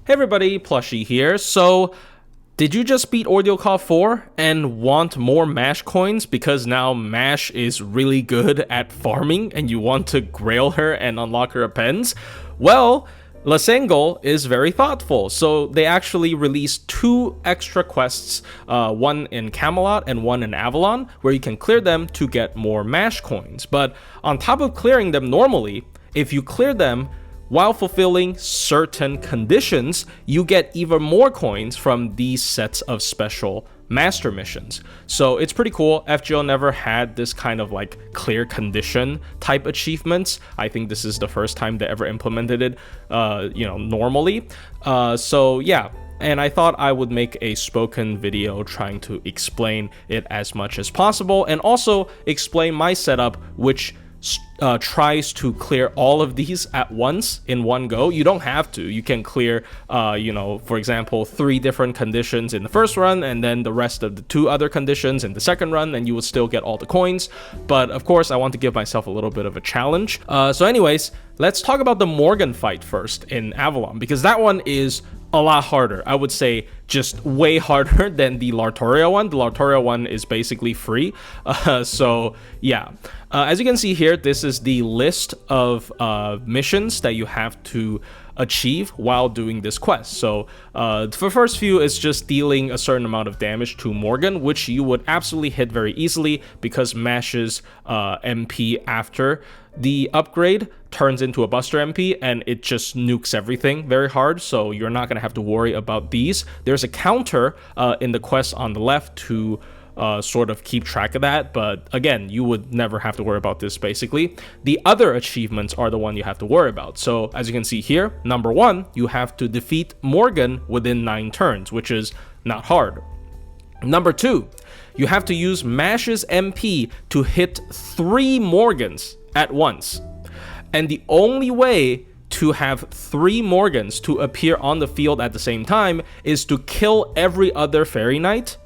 Hey everybody, Plushie here. So, did you just beat Ordeal Call 4 and want more MASH coins because now MASH is really good at farming and you want to grail her and unlock her appends? Well, Lasengol is very thoughtful, so they actually released 2 extra quests, one in Camelot and one in Avalon, where you can clear them to get more MASH coins. But on top of clearing them normally, if you clear them while fulfilling certain conditions, you get even more coins from these sets of special master missions. So it's pretty cool. FGO never had this kind of like clear condition type achievements. I think this is the first time they ever implemented it, normally. So yeah. And I thought I would make a spoken video trying to explain it as much as possible and also explain my setup, which tries to clear all of these at once in one go. You don't have to. You can clear, for example, 3 different conditions in the first run and then the rest of the 2 other conditions in the second run, and you will still get all the coins. But of course, I want to give myself a little bit of a challenge. So anyways, let's talk about the Morgan fight first in Avalon, because that one is a lot harder. I would say just way harder than the Lartoria one. The Lartoria one is basically free. So yeah, as you can see here, this is the list of missions that you have to achieve while doing this quest. So for first few, it's just dealing a certain amount of damage to Morgan, which you would absolutely hit very easily because Mash's MP after the upgrade turns into a Buster MP and it just nukes everything very hard, so you're not going to have to worry about these. There's a counter in the quest on the left to sort of keep track of that, but again, you would never have to worry about this basically. The other achievements are the one you have to worry about. So as you can see here, number 1, you have to defeat Morgan within 9 turns, which is not hard. Number 2, you have to use Mash's MP to hit 3 Morgans at once. And the only way to have 3 Morgans to appear on the field at the same time is to kill every other Fairy Knight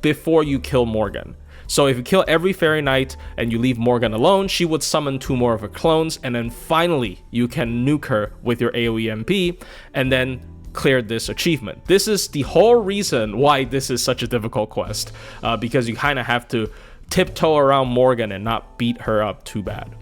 before you kill Morgan. So if you kill every Fairy Knight and you leave Morgan alone, she would summon 2 more of her clones, and then finally you can nuke her with your AoE MP and then clear this achievement. This is the whole reason why this is such a difficult quest, because you kind of have to tiptoe around Morgan and not beat her up too bad.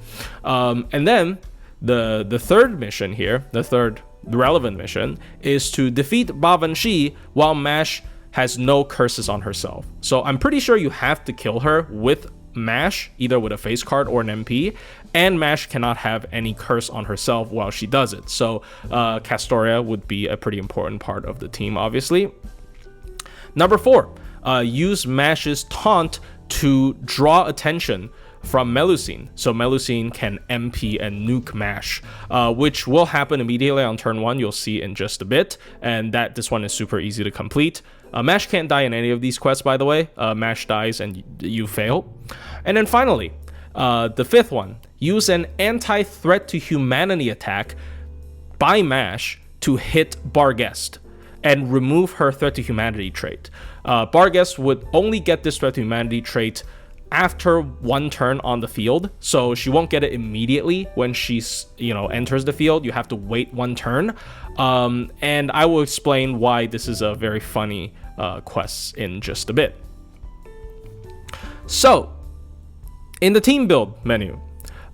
And then the third mission here, the third relevant mission, is to defeat Bavanshi while Mash has no curses on herself. So I'm pretty sure you have to kill her with Mash, either with a face card or an MP, and Mash cannot have any curse on herself while she does it. So Castoria would be a pretty important part of the team, obviously. Number 4, use Mash's taunt to draw attention from Melusine, so Melusine can MP and nuke Mash, which will happen immediately on turn 1. You'll see in just a bit, and this one is super easy to complete. Mash can't die in any of these quests, by the way. Mash dies and you fail. And then finally, the 5th one, use an anti-threat to humanity attack by Mash to hit Barghest and remove her threat to humanity trait. Barghest would only get this threat to humanity trait after 1 turn on the field, so she won't get it immediately when she's enters the field. You have to wait 1 turn, and I will explain why this is a very funny quest in just a bit. So in the team build menu,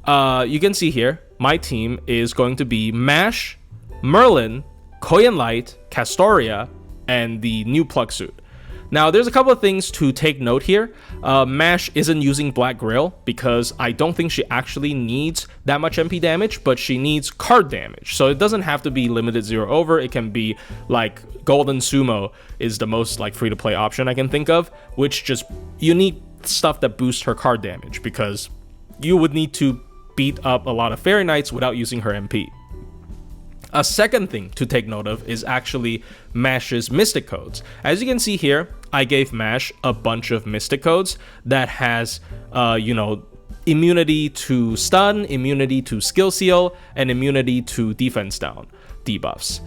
you can see here my team is going to be Mash, Merlin, Koyan Light, Castoria, and the new plug suit. Now, there's a couple of things to take note here. Mash isn't using Black Grail because I don't think she actually needs that much MP damage, but she needs card damage. So it doesn't have to be limited 0 over. It can be like Golden Sumo is the most like free-to-play option I can think of, which just you need stuff that boosts her card damage because you would need to beat up a lot of Fairy Knights without using her MP. A second thing to take note of is actually Mash's Mystic Codes. As you can see here, I gave Mash a bunch of Mystic Codes that has, immunity to stun, immunity to skill seal, and immunity to defense down debuffs.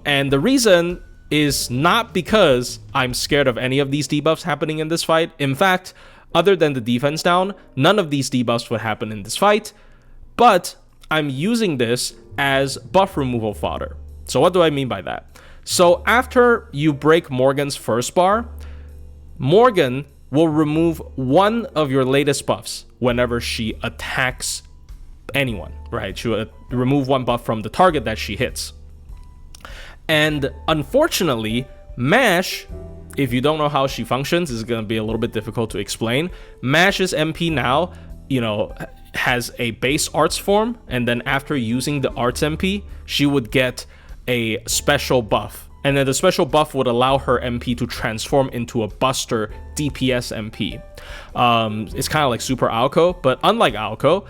And the reason is not because I'm scared of any of these debuffs happening in this fight. In fact, other than the defense down, none of these debuffs would happen in this fight, but I'm using this as buff removal fodder. So what do I mean by that? So after you break Morgan's first bar, Morgan will remove one of your latest buffs whenever she attacks anyone, right? She will remove one buff from the target that she hits. And unfortunately, Mash, if you don't know how she functions, is going to be a little bit difficult to explain. Mash's MP now, has a base arts form, and then after using the arts MP, she would get a special buff. And then the special buff would allow her MP to transform into a Buster DPS MP. It's kind of like Super Alco, but unlike Alco,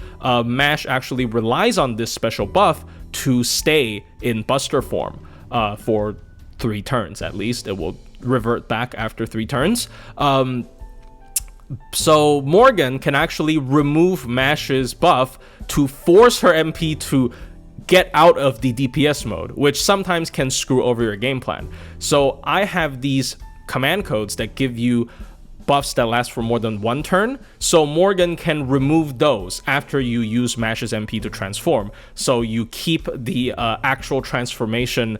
Mash actually relies on this special buff to stay in Buster form for 3 turns at least. It will revert back after 3 turns. So Morgan can actually remove Mash's buff to force her MP to get out of the DPS mode, which sometimes can screw over your game plan. So I have these command codes that give you buffs that last for more than 1 turn, so Morgan can remove those after you use Mash's MP to transform, so you keep the actual transformation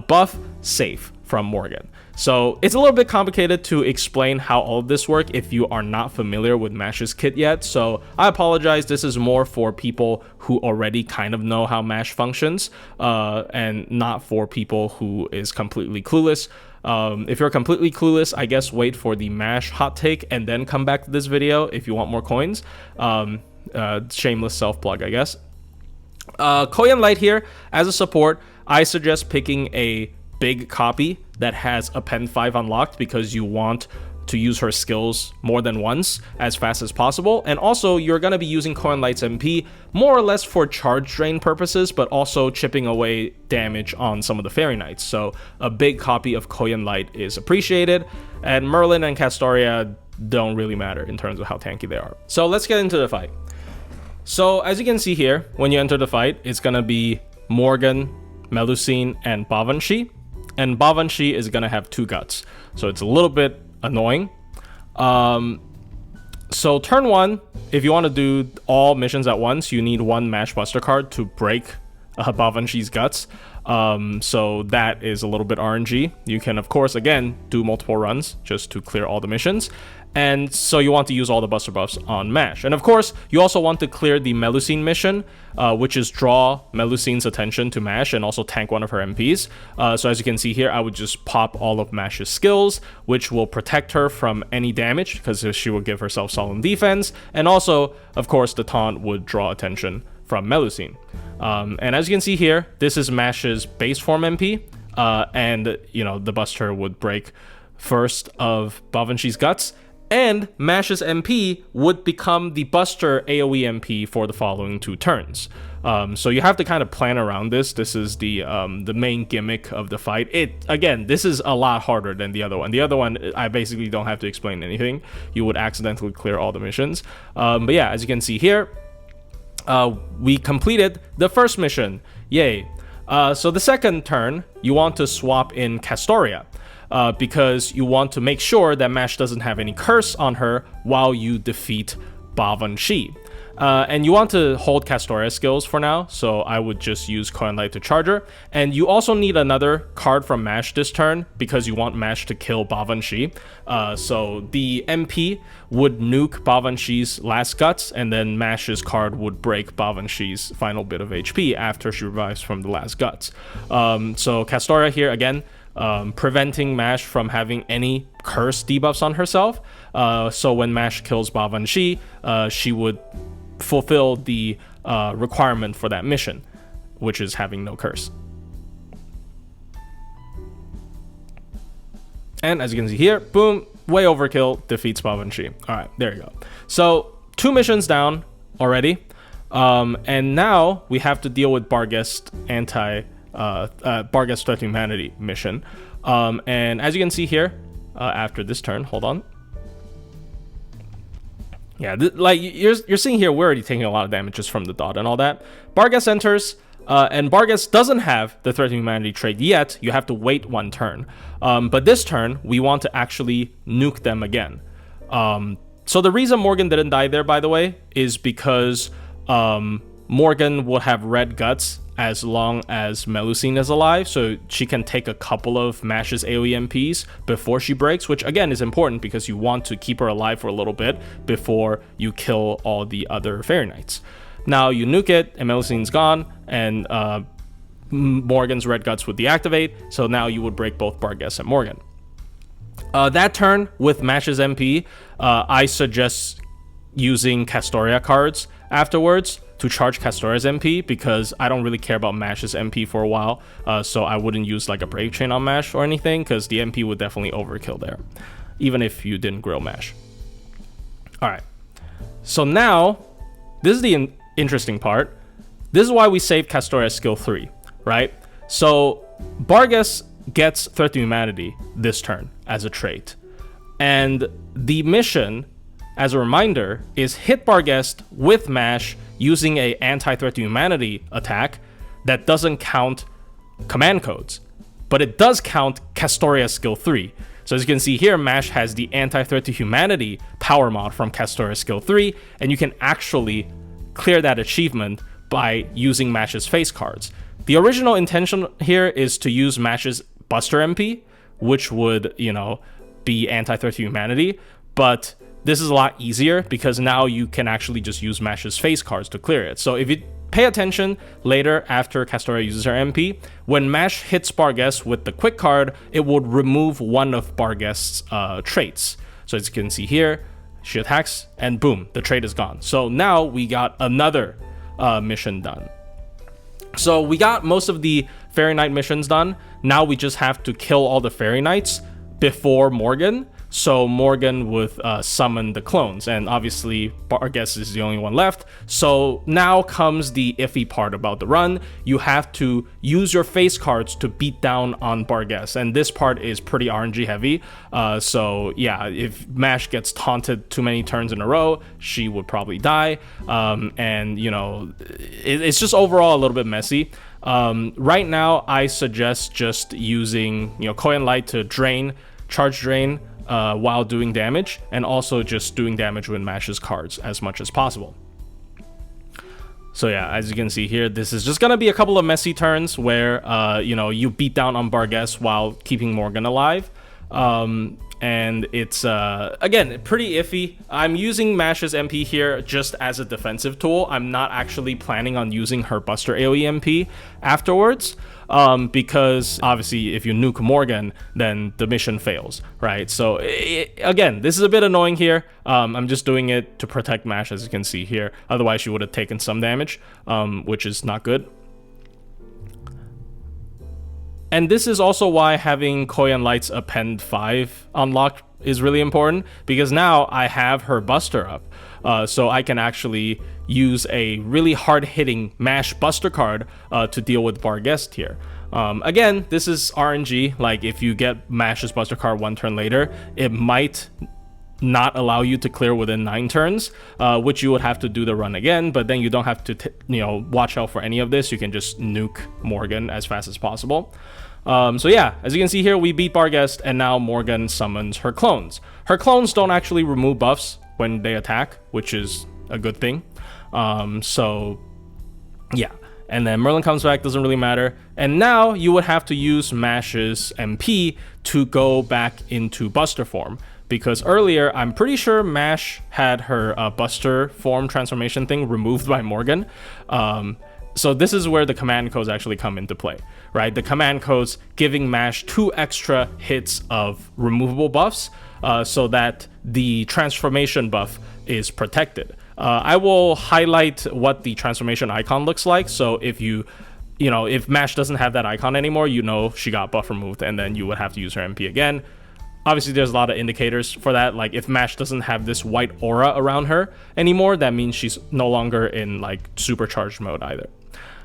buff safe from Morgan. So it's a little bit complicated to explain how all of this works if you are not familiar with Mash's kit yet, so I apologize. This is more for people who already kind of know how Mash functions, and not for people who is completely clueless. If you're completely clueless, I guess wait for the Mash hot take and then come back to this video if you want more coins. Shameless self-plug, I guess. Koyan Light here, as a support, I suggest picking a big copy that has a Pen 5 unlocked because you want to use her skills more than once as fast as possible. And also, you're going to be using Koyan Light's MP more or less for charge drain purposes, but also chipping away damage on some of the Fairy Knights. So a big copy of Koyan Light is appreciated, and Merlin and Castoria don't really matter in terms of how tanky they are. So let's get into the fight. So as you can see here, when you enter the fight, it's going to be Morgan, Melusine, and Bavanshi. And Bavanshi is going to have 2 guts, so it's a little bit annoying. So turn 1, if you want to do all missions at once, you need 1 Mash Buster card to break Bavanshi's guts. So that is a little bit RNG. You can, of course, again, do multiple runs just to clear all the missions. And so you want to use all the Buster buffs on Mash. And of course, you also want to clear the Melusine mission, which is draw Melusine's attention to Mash and also tank one of her MPs. So as you can see here, I would just pop all of Mash's skills, which will protect her from any damage because she will give herself solemn defense. And also, of course, the taunt would draw attention from Melusine. And as you can see here, this is Mash's base form MP, and the Buster would break first of Bavanshi's guts, and Mash's MP would become the Buster AoE MP for the following 2 turns. So you have to kind of plan around this. This is the main gimmick of the fight. Again, this is a lot harder than the other one. The other one, I basically don't have to explain anything. You would accidentally clear all the missions. But yeah, as you can see here, we completed the first mission. Yay. So the second turn, you want to swap in Castoria, because you want to make sure that Mash doesn't have any curse on her while you defeat Bavanshi. And you want to hold Castoria skills for now, so I would just use Koyan Light to charge her. And you also need another card from Mash this turn because you want Mash to kill Bavanshi. So the MP would nuke Bavanshi's last guts, and then Mash's card would break Bavanshi's final bit of HP after she revives from the last guts. So Castoria here again, preventing Mash from having any curse debuffs on herself. So when Mash kills Bavanshi, she would fulfill the requirement for that mission, which is having no curse. And as you can see here, boom, way overkill, defeats Bavanshi. All right, there you go. So 2 missions down already, and now we have to deal with Barghest Barghest Threat to Humanity mission. And as you can see here, after this turn, hold on. Yeah, like you're seeing here, we're already taking a lot of damage just from the dot and all that. Barghest enters, and Barghest doesn't have the Threat to Humanity trait yet. You have to wait 1 turn. But this turn, we want to actually nuke them again. So the reason Morgan didn't die there, by the way, is because Morgan will have red guts as long as Melusine is alive, so she can take a couple of Mash's AoE MPs before she breaks, which again is important because you want to keep her alive for a little bit before you kill all the other Fairy Knights. Now you nuke it, and Melusine's gone, and Morgan's Red Guts would deactivate, so now you would break both Barghest and Morgan. That turn with Mash's MP, I suggest using Castoria cards afterwards to charge Castoria's MP, because I don't really care about Mash's MP for a while, so I wouldn't use like a Brave Chain on Mash or anything, because the MP would definitely overkill there, even if you didn't grill Mash. Alright, so now, this is the interesting part. This is why we saved Castoria's skill 3, right? So, Barghest gets Threat to Humanity this turn as a trait, and the mission, as a reminder, is hit Barghest with Mash using a anti-threat to humanity attack that doesn't count command codes, but it does count Castoria's skill 3. So as you can see here, Mash has the anti-threat to humanity power mod from Castoria's skill 3, and you can actually clear that achievement by using Mash's face cards. The original intention here is to use Mash's Buster MP, which would, you know, be anti-threat to humanity, but this is a lot easier because now you can actually just use Mash's face cards to clear it. So if you pay attention later after Castoria uses her MP, when Mash hits Barghest with the quick card, it would remove one of Barghest's traits. So as you can see here, she attacks and boom, the trait is gone. So now we got another mission done. So we got most of the Fairy Knight missions done. Now we just have to kill all the Fairy Knights before Morgan. So Morgan would summon the clones, and obviously Barghest is the only one left. So now comes the iffy part about the run. You have to use your face cards to beat down on Barghest, and this part is pretty RNG heavy. So yeah, if Mash gets taunted too many turns in a row, she would probably die. And you know, it's just overall a little bit messy. Right now, I suggest just using, you know, Koyan Light to charge drain while doing damage, and also just doing damage with Mash's cards as much as possible. So yeah, as you can see here, this is just gonna be a couple of messy turns where you know, you beat down on Barghest while keeping Morgan alive. And it's again pretty iffy. I'm using Mash's MP here just as a defensive tool. I'm not actually planning on using her Buster AoE MP afterwards, because obviously if you nuke Morgan, then the mission fails, right? So again, this is a bit annoying here. I'm just doing it to protect Mash, as you can see here. Otherwise she would have taken some damage, which is not good. And this is also why having Koyan Light's Append 5 unlocked is really important, because now I have her Buster up. So I can actually use a really hard-hitting Mash Buster card to deal with Barghest here. Again, this is RNG. Like, if you get Mash's Buster card one turn later, it might not allow you to clear within 9 turns, which you would have to do the run again, but then you don't have to you know, watch out for any of this. You can just nuke Morgan as fast as possible. So yeah, as you can see here, we beat Barghest, and now Morgan summons her clones. Her clones don't actually remove buffs when they attack, which is a good thing. So yeah, and then Merlin comes back, doesn't really matter. And now you would have to use Mash's MP to go back into Buster form, because earlier I'm pretty sure Mash had her Buster form transformation thing removed by Morgan. So this is where the command codes actually come into play, right? The command codes giving Mash 2 extra hits of removable buffs, so that the transformation buff is protected. I will highlight what the transformation icon looks like. So if you know, if Mash doesn't have that icon anymore, you know she got buff removed, and then you would have to use her MP again. Obviously, there's a lot of indicators for that. Like, if Mash doesn't have this white aura around her anymore, that means she's no longer in like supercharged mode either.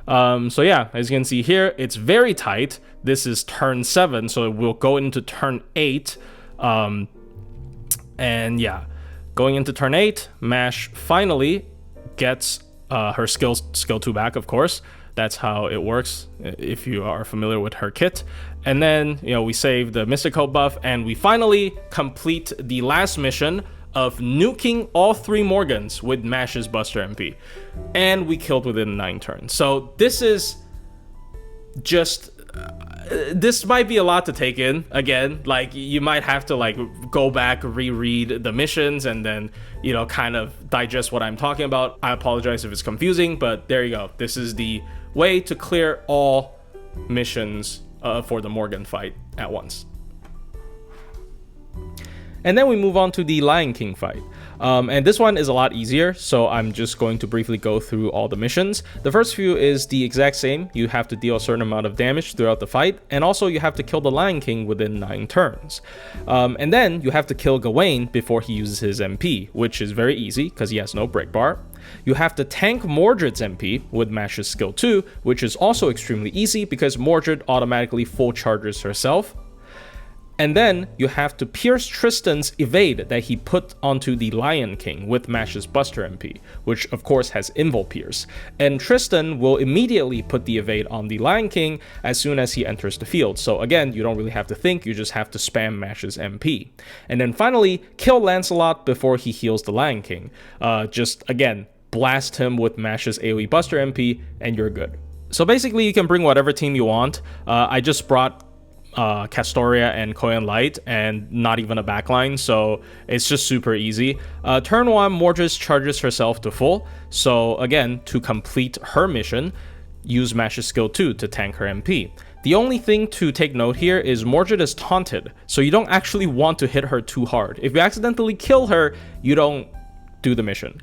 So yeah, as you can see here, it's very tight. This is turn 7, so it will go into turn 8. And yeah, going into turn 8, Mash finally gets her skill 2 back, of course. That's how it works if you are familiar with her kit. And then, you know, we save the Mystic Hope buff, and we finally complete the last mission of nuking all 3 Morgans with Mash's Buster MP. And we killed within 9 turns. So this is just this might be a lot to take in. Again, like, you might have to like go back, reread the missions, and then, you know, kind of digest what I'm talking about. I apologize if it's confusing, but there you go. This is the way to clear all missions for the Morgan fight at once. And then we move on to the Lion King fight. And this one is a lot easier, so I'm just going to briefly go through all the missions. The first few is the exact same. You have to deal a certain amount of damage throughout the fight, and also you have to kill the Lion King within 9 turns. And then you have to kill Gawain before he uses his MP, which is very easy because he has no break bar. You have to tank Mordred's MP with Mash's skill 2, which is also extremely easy because Mordred automatically full charges herself. And then you have to pierce Tristan's evade that he put onto the Lion King with Mash's Buster MP, which of course has Invul Pierce. And Tristan will immediately put the evade on the Lion King as soon as he enters the field. So again, you don't really have to think, you just have to spam Mash's MP. And then finally, kill Lancelot before he heals the Lion King. Just again, blast him with Mash's AoE Buster MP and you're good. So basically you can bring whatever team you want. I just brought Castoria and Koyan Light and not even a backline, so it's just super easy. Turn 1, Mordred charges herself to full, so again, to complete her mission, use Mash's skill 2 to tank her MP. The only thing to take note here is Mordred is taunted, so you don't actually want to hit her too hard. If you accidentally kill her, you don't do the mission.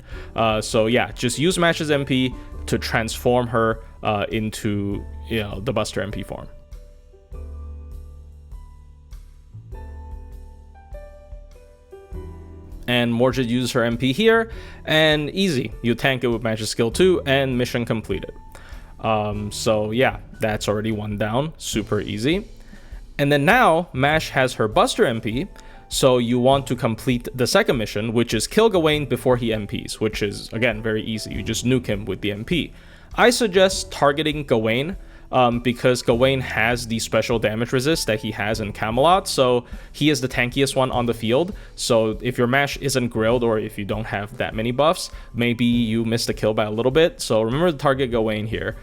So yeah, just use Mash's MP to transform her into, you know, the Buster MP form. And Mordred uses her MP here, and easy. You tank it with Mash's skill 2, and mission completed. So yeah, that's already one down, super easy. And then now, Mash has her Buster MP, so you want to complete the second mission, which is kill Gawain before he MPs, which is, again, very easy. You just nuke him with the MP. I suggest targeting Gawain, because Gawain has the special damage resist that he has in Camelot, so he is the tankiest one on the field. So if your Mash isn't grilled, or if you don't have that many buffs, maybe you missed the kill by a little bit. So remember to target Gawain here,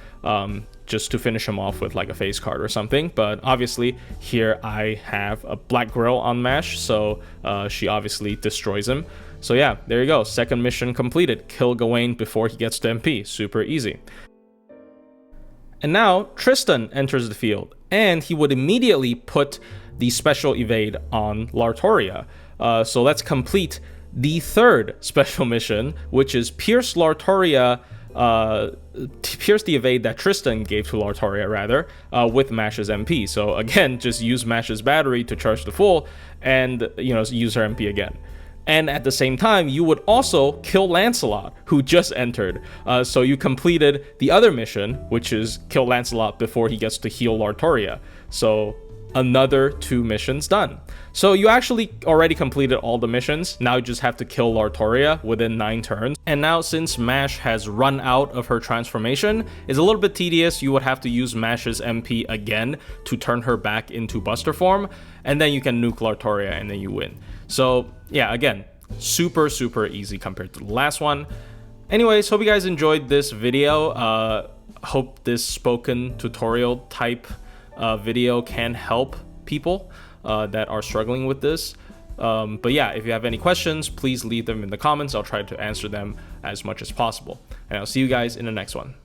just to finish him off with like a face card or something. But obviously here I have a Black Grill on Mash, so she obviously destroys him. So yeah, there you go, second mission completed. Kill Gawain before he gets to MP, super easy. And now Tristan enters the field, and he would immediately put the special evade on Lartoria. So let's complete the third special mission, which is pierce Lartoria, pierce the evade that Tristan gave to Lartoria, rather, with Mash's MP. So again, just use Mash's battery to charge the full, and, you know, use her MP again. And at the same time, you would also kill Lancelot, who just entered. So you completed the other mission, which is kill Lancelot before he gets to heal Lartoria. So another 2 missions done. So you actually already completed all the missions. Now you just have to kill Lartoria within 9 turns. And now, since Mash has run out of her transformation, it's a little bit tedious. You would have to use Mash's MP again to turn her back into Buster form, and then you can nuke Lartoria and then you win. So yeah, again, super easy compared to the last one. Anyways, hope you guys enjoyed this video. Hope this spoken tutorial type video can help people that are struggling with this. But yeah, if you have any questions, please leave them in the comments. I'll try to answer them as much as possible. And I'll see you guys in the next one.